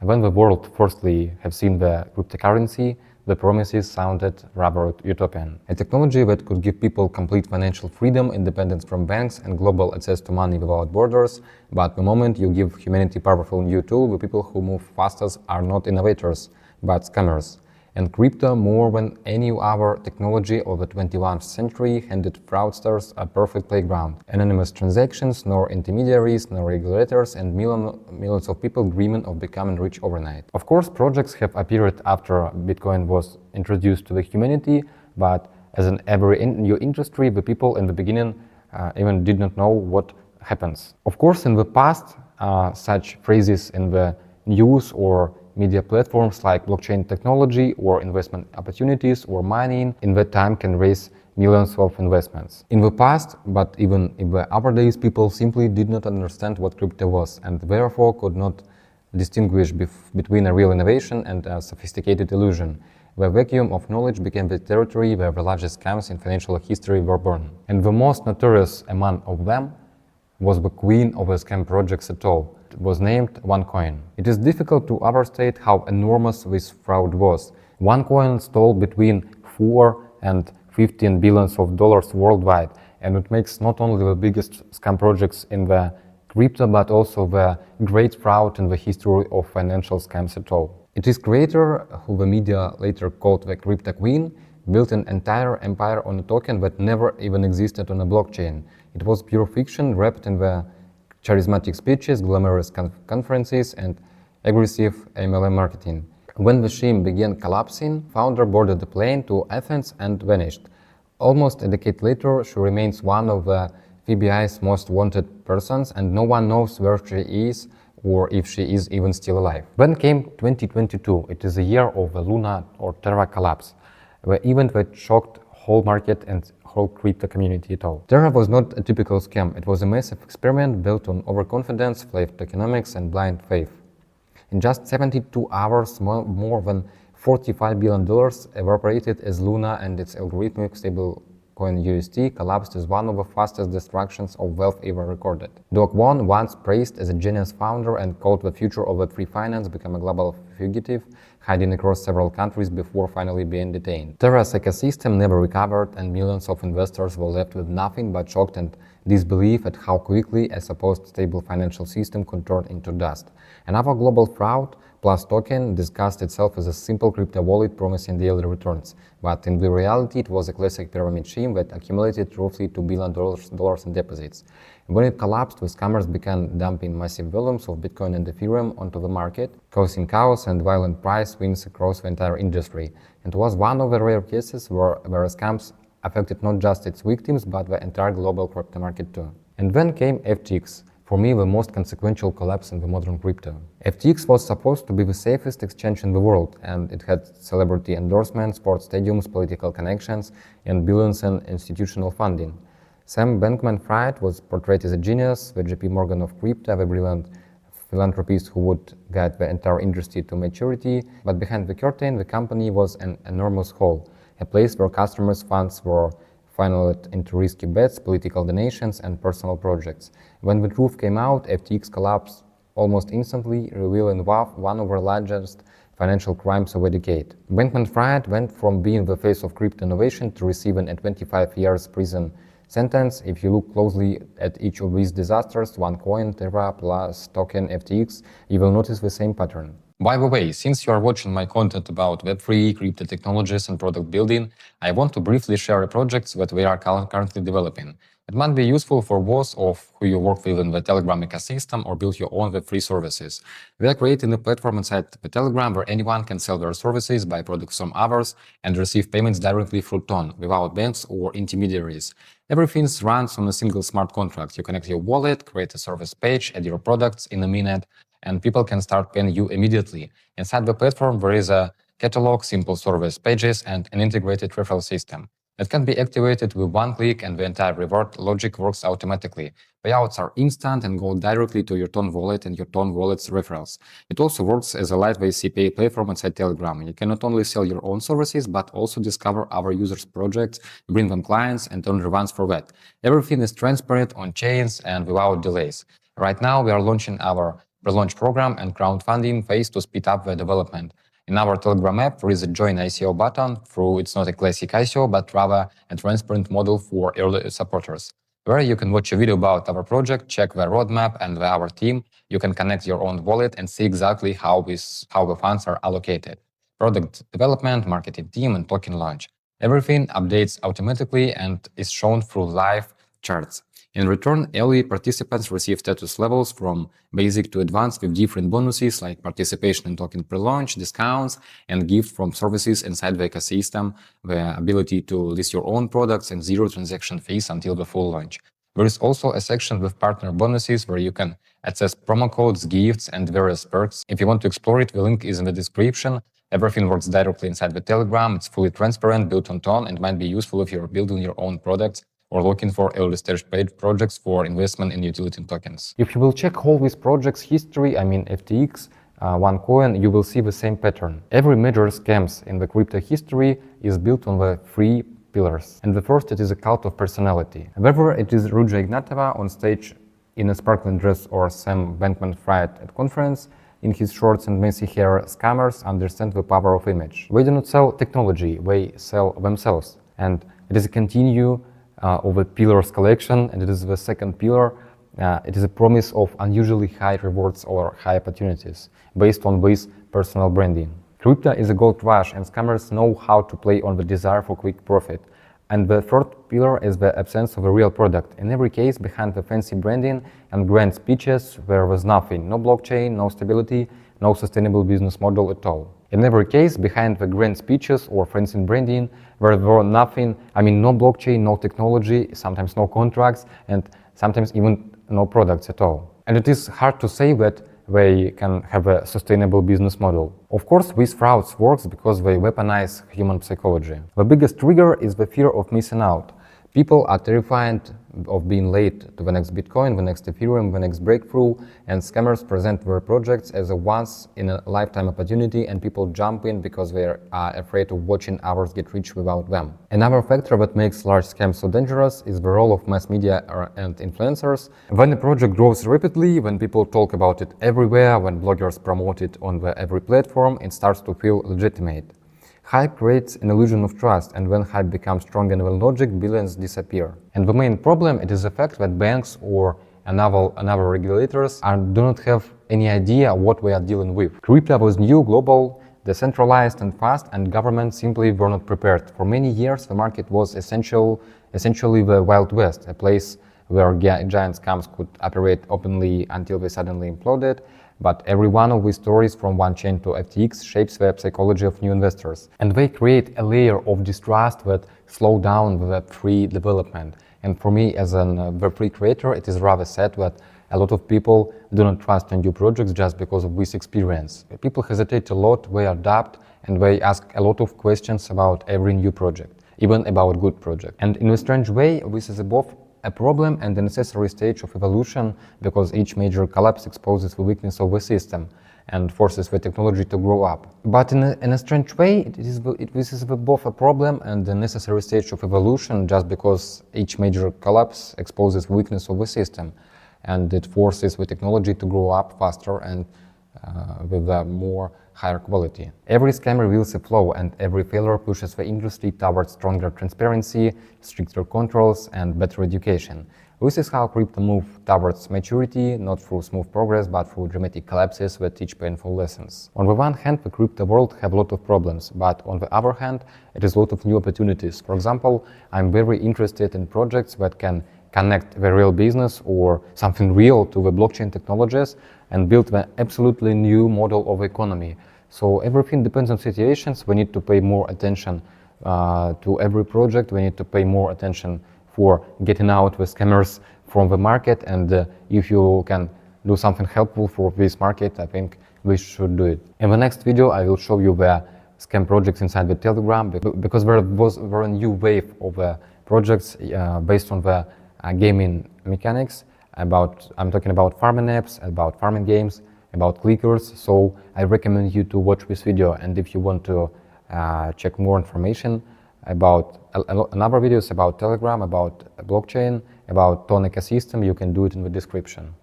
When the world firstly have seen the cryptocurrency, the promises sounded rather utopian. A technology that could give people complete financial freedom, independence from banks, and global access to money without borders. But the moment you give humanity a powerful new tool, the people who move fastest are not innovators, but scammers. And crypto, more than any other technology of the 21st century, handed fraudsters a perfect playground. Anonymous transactions, no intermediaries, no regulators, and millions of people dreaming of becoming rich overnight. Of course, projects have appeared after Bitcoin was introduced to the humanity, but as in every new industry, the people in the beginning even did not know what happens. Of course, in the past, such phrases in the news or media platforms like blockchain technology or investment opportunities or mining in that time can raise millions of investments. In the past, but even in the other days, people simply did not understand what crypto was and therefore could not distinguish between a real innovation and a sophisticated illusion. The vacuum of knowledge became the territory where the largest scams in financial history were born. And the most notorious among of them was the queen of the scam projects at all. It was named OneCoin. It is difficult to overstate how enormous this fraud was. OneCoin stole between 4 and 15 billions of dollars worldwide, and it makes not only the biggest scam projects in the crypto, but also the great fraud in the history of financial scams at all. It is creator, who the media later called the crypto queen, built an entire empire on a token that never even existed on a blockchain. It was pure fiction wrapped in the charismatic speeches, glamorous conferences, and aggressive MLM marketing. When the ship began collapsing, founder boarded the plane to Athens and vanished. Almost a decade later, she remains one of the FBI's most wanted persons, and no one knows where she is or if she is even still alive. Then came 2022. It is a year of the Luna or Terra collapse, the event that shocked whole market and whole crypto community at all. Terra was not a typical scam. It was a massive experiment built on overconfidence, flawed tokenomics, and blind faith. In just 72 hours, more than $45 billion evaporated as Luna and its algorithmic stablecoin UST collapsed as one of the fastest destructions of wealth ever recorded. Doc One, once praised as a genius founder and called the future of Web3 finance, became a global fugitive, hiding across several countries before finally being detained. Terra's ecosystem never recovered, and millions of investors were left with nothing but shocked and disbelief at how quickly a supposed stable financial system could turn into dust. Another global fraud, PlusToken, disguised itself as a simple crypto wallet promising daily returns, but in the reality it was a classic pyramid scheme that accumulated roughly $2 billion in deposits. When it collapsed, the scammers began dumping massive volumes of Bitcoin and Ethereum onto the market, causing chaos and violent price swings across the entire industry. It was one of the rare cases where scams affected not just its victims, but the entire global crypto market too. And then came FTX, for me the most consequential collapse in the modern crypto. FTX was supposed to be the safest exchange in the world, and it had celebrity endorsements, sports stadiums, political connections, and billions in institutional funding. Sam Bankman-Fried was portrayed as a genius, the JP Morgan of crypto, the brilliant philanthropist who would guide the entire industry to maturity, but behind the curtain, the company was an enormous hole, a place where customers' funds were funneled into risky bets, political donations, and personal projects. When the truth came out, FTX collapsed almost instantly, revealing one of the largest financial crimes of a decade. Bankman-Fried went from being the face of crypto innovation to receiving a 25 years prison sentence. If you look closely at each of these disasters, OneCoin, Terra, PlusToken, FTX, you will notice the same pattern. By the way, since you are watching my content about Web3, crypto technologies, and product building, I want to briefly share a project that we are currently developing. It might be useful for those of who you work with in the Telegram ecosystem or build your own Web3 services. We are creating a platform inside the Telegram where anyone can sell their services, buy products from others, and receive payments directly through Ton, without banks or intermediaries. Everything runs on a single smart contract. You connect your wallet, create a service page, add your products in a minute, and people can start paying you immediately. Inside the platform, there is a catalog, simple service pages, and an integrated referral system. It can be activated with one click, and the entire reward logic works automatically. Payouts are instant and go directly to your Ton wallet and your Ton wallet's referrals. It also works as a lightweight CPA platform inside Telegram. You can not only sell your own services, but also discover our users' projects, bring them clients, and earn rewards for that. Everything is transparent, on chains, and without delays. Right now, we are launching our pre-launch program and crowdfunding phase to speed up the development. In our Telegram app, there is a Join ICO button. Through it's not a classic ICO, but rather a transparent model for early supporters, where you can watch a video about our project, check the roadmap and our team. You can connect your own wallet and see exactly how the funds are allocated. Product development, marketing team, and token launch. Everything updates automatically and is shown through live charts. In return, early participants receive status levels from basic to advanced with different bonuses like participation in token pre-launch, discounts, and gifts from services inside the ecosystem, the ability to list your own products, and zero transaction fees until the full launch. There is also a section with partner bonuses where you can access promo codes, gifts, and various perks. If you want to explore it, the link is in the description. Everything works directly inside the Telegram. It's fully transparent, built on Ton, and might be useful if you're building your own products or looking for early-stage paid projects for investment in utility tokens. If you will check all these projects' history, I mean FTX, OneCoin, you will see the same pattern. Every major scams in the crypto history is built on the three pillars. And the first, it is a cult of personality. Whether it is Ruja Ignatova on stage in a sparkling dress or Sam Bankman-Fried at conference, in his shorts and messy hair, scammers understand the power of image. They do not sell technology, they sell themselves. And it is a continue of a pillars collection, and it is the second pillar. It is a promise of unusually high rewards or high opportunities based on this personal branding. Crypto is a gold rush, and scammers know how to play on the desire for quick profit. And the third pillar is the absence of a real product. In every case, behind the fancy branding and grand speeches, there was nothing. No blockchain, no stability, no sustainable business model at all. In every case, behind the grand speeches or fancy branding, there were nothing, no blockchain, no technology, sometimes no contracts, and sometimes even no products at all. And it is hard to say that they can have a sustainable business model. Of course, these frauds works because they weaponize human psychology. The biggest trigger is the fear of missing out. People are terrified of being late to the next Bitcoin, the next Ethereum, the next breakthrough, and scammers present their projects as a once-in-a-lifetime opportunity, and people jump in because they are afraid of watching others get rich without them. Another factor that makes large scams so dangerous is the role of mass media and influencers. When a project grows rapidly, when people talk about it everywhere, when bloggers promote it on every platform, it starts to feel legitimate. Hype creates an illusion of trust, and when hype becomes strong and well-logic, billions disappear. And the main problem is the fact that banks or another regulators do not have any idea what we are dealing with. Crypto was new, global, decentralized and fast, and governments simply were not prepared. For many years, the market was essentially the Wild West, a place where giant scams could operate openly until they suddenly imploded. But every one of these stories from one chain to FTX shapes the psychology of new investors. And they create a layer of distrust that slows down the Web3 development. And for me, as a Web3 creator, it is rather sad that a lot of people do not trust in new projects just because of this experience. People hesitate a lot, they adapt, and they ask a lot of questions about every new project, even about good project. And in a strange way, this is both a problem and a necessary stage of evolution, because each major collapse exposes the weakness of the system and forces the technology to grow up. But in a strange way, this is both a problem and a necessary stage of evolution, just because each major collapse exposes the weakness of the system, and it forces the technology to grow up faster and with a more higher quality. Every scam reveals a flaw, and every failure pushes the industry towards stronger transparency, stricter controls, and better education. This is how crypto moves towards maturity, not through smooth progress, but through dramatic collapses that teach painful lessons. On the one hand, the crypto world has a lot of problems, but on the other hand, it is a lot of new opportunities. For example, I'm very interested in projects that can connect the real business or something real to the blockchain technologies and build an absolutely new model of economy. So everything depends on situations. We need to pay more attention to every project. We need to pay more attention for getting out the scammers from the market. And if you can do something helpful for this market, I think we should do it. In the next video, I will show you the scam projects inside the Telegram, because there was a new wave of projects based on the gaming mechanics. I'm talking about farming apps, about farming games, about clickers. So I recommend you to watch this video. And if you want to check more information about another videos about Telegram, about blockchain, about Ton ecosystem, you can do it in the description.